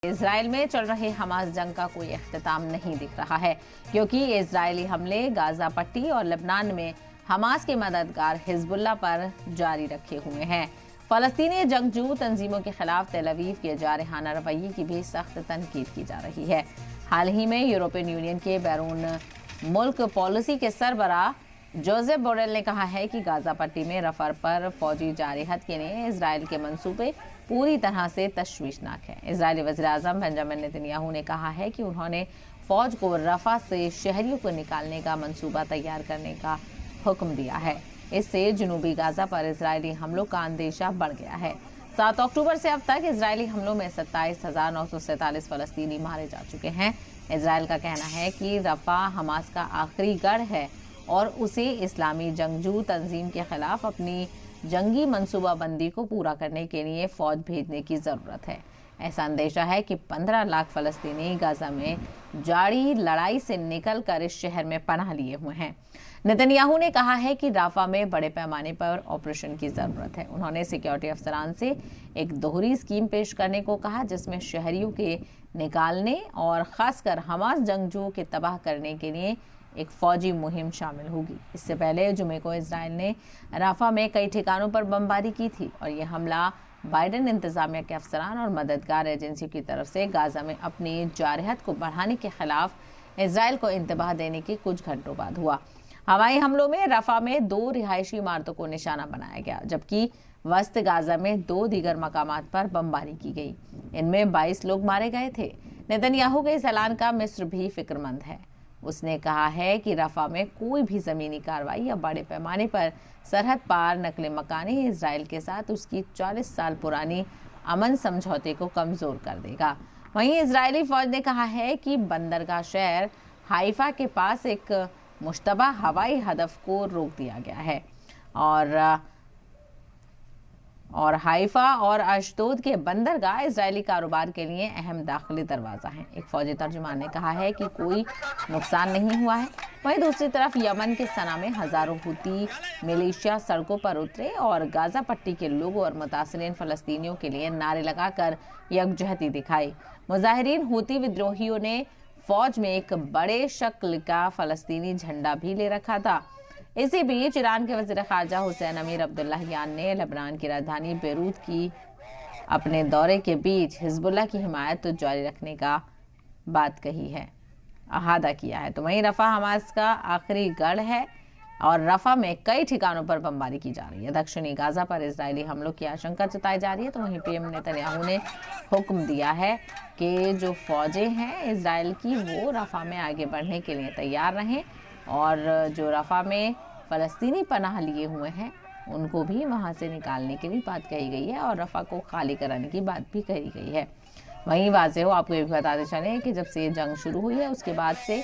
اسرائیل میں چل رہے حماس جنگ کا کوئی اختتام نہیں دکھ رہا ہے کیونکہ اسرائیلی حملے غزہ پٹی اور لبنان میں حماس کے مددگار حزب اللہ پر جاری رکھے ہوئے ہیں۔ فلسطینی جنگجو تنظیموں کے خلاف تل ابیب کے جارحانہ رویے کی بھی سخت تنقید کی جا رہی ہے۔ حال ہی میں یورپین یونین کے بیرون ملک پالیسی کے سربراہ جوزف بوریل نے کہا ہے کہ غزہ پٹی میں رفح پر فوجی جارحیت کے لیے اسرائیل کے منصوبے پوری طرح سے تشویشناک ہے۔ اسرائیلی وزیر اعظم بنجامن نیتنیاہو نے کہا ہے کہ انہوں نے فوج کو رفح سے شہریوں کو نکالنے کا منصوبہ تیار کرنے کا حکم دیا ہے۔ اس سے جنوبی غزہ پر اسرائیلی حملوں کا اندیشہ بڑھ گیا ہے۔ 7 اکتوبر سے اب تک اسرائیلی حملوں میں 27,947 فلسطینی مارے جا چکے ہیں۔ اسرائیل کا کہنا ہے کہ رفح حماس کا آخری گڑھ ہے اور اسے اسلامی جنگجو تنظیم کے خلاف اپنی جنگی منصوبہ بندی کو پورا کرنے کے لیے فوج بھیجنے کی ضرورت ہے۔ ایسا اندیشہ ہے کہ 15 لاکھ فلسطینی غزہ میں جاری لڑائی سے نکل کر اس شہر میں پناہ لیے ہوئے ہیں۔ نیتنیاہو نے کہا ہے کہ رفح میں بڑے پیمانے پر آپریشن کی ضرورت ہے۔ انہوں نے سیکیورٹی افسران سے ایک دوہری اسکیم پیش کرنے کو کہا جس میں شہریوں کے نکالنے اور خاص کر حماس جنگجوؤں کے تباہ کرنے کے لیے ایک فوجی مہم شامل ہوگی۔ اس سے پہلے جمعے کو اسرائیل نے رفح میں کئی ٹھکانوں پر بمباری کی تھی اور یہ حملہ بائیڈن انتظامیہ کے افسران اور مددگار ایجنسیوں کی طرف سے غزہ میں اپنی جارحیت کو بڑھانے کے خلاف اسرائیل کو انتباہ دینے کے کچھ گھنٹوں بعد ہوا۔ ہوائی حملوں میں رفح میں 2 رہائشی عمارتوں کو نشانہ بنایا گیا جبکہ وسط غزہ میں 2 دیگر مقامات پر بمباری کی گئی۔ ان میں 22 لوگ مارے گئے تھے۔ نیتنیاہو کے اس اعلان کا مصر بھی فکر مند ہے۔ اس نے کہا ہے کہ رفح میں کوئی بھی زمینی کارروائی یا بڑے پیمانے پر سرحد پار نقل مکانی اسرائیل کے ساتھ اس کی 40 سال پرانی امن سمجھوتے کو کمزور کر دے گا۔ وہیں اسرائیلی فوج نے کہا ہے کہ بندرگاہ شہر حائفہ کے پاس ایک مشتبہ ہوائی ہدف کو روک دیا گیا ہے اور حائفہ اور اشدود کے بندرگاہ اسرائیلی کاروبار کے لیے اہم داخلی دروازہ ہیں۔ ایک فوجی ترجمان نے کہا ہے کہ کوئی نقصان نہیں ہوا ہے۔ وہیں دوسری طرف یمن کے صنعا میں ہزاروں ہوتی ملیشیا سڑکوں پر اترے اور غزہ پٹی کے لوگوں اور متاثرین فلسطینیوں کے لیے نعرے لگا کر یکجہتی دکھائی۔ مظاہرین ہوتی ودروہیوں نے فوج میں ایک بڑے شکل کا فلسطینی جھنڈا بھی لے رکھا تھا۔ اسی بیچ ایران کے وزیر خارجہ حسین امیر عبداللہیان نے لبنان کی راجدھانی بیروت کی اپنے دورے کے بیچ حزب اللہ کی حمایت جاری رکھنے کا بات کہی ہے، احاطہ کیا ہے۔ تو وہیں رفح حماس کا آخری گڑھ ہے اور رفح میں کئی ٹھکانوں پر بمباری کی جا رہی ہے۔ دکشنی غزہ پر اسرائیلی حملوں کی آشنکا جتائی جا رہی ہے۔ تو وہیں پی ایم نیتنیاہو نے حکم دیا ہے کہ جو فوجیں ہیں اسرائیل کی وہ رفح میں آگے بڑھنے کے لیے تیار رہیں اور جو رفح میں فلسطینی پناہ لیے ہوئے ہیں ان کو بھی وہاں سے نکالنے کے لیے بات کہی گئی ہے اور رفح کو خالی کرانے کی بات بھی کہی گئی ہے۔ وہیں واضح ہو، آپ کو یہ بھی بتاتے چلیں کہ جب سے یہ جنگ شروع ہوئی ہے اس کے بعد سے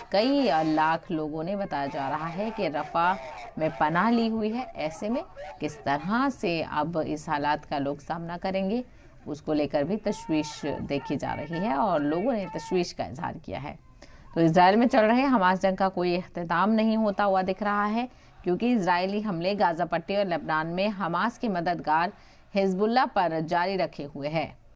کئی لاکھ لوگوں نے بتایا جا رہا ہے کہ رفح میں پناہ لی ہوئی ہے۔ ایسے میں کس طرح سے اب اس حالات کا لوگ سامنا کریں گے اس کو لے کر بھی تشویش دیکھی جا رہی ہے اور لوگوں نے تشویش کا اظہار کیا ہے۔ تو اسرائیل میں چل رہے حماس جنگ کا کوئی اختتام نہیں ہوتا ہوا دکھ رہا ہے کیونکہ اسرائیلی حملے غزہ پٹی اور لبنان میں حماس کے مددگار حزب اللہ پر جاری رکھے ہوئے ہیں۔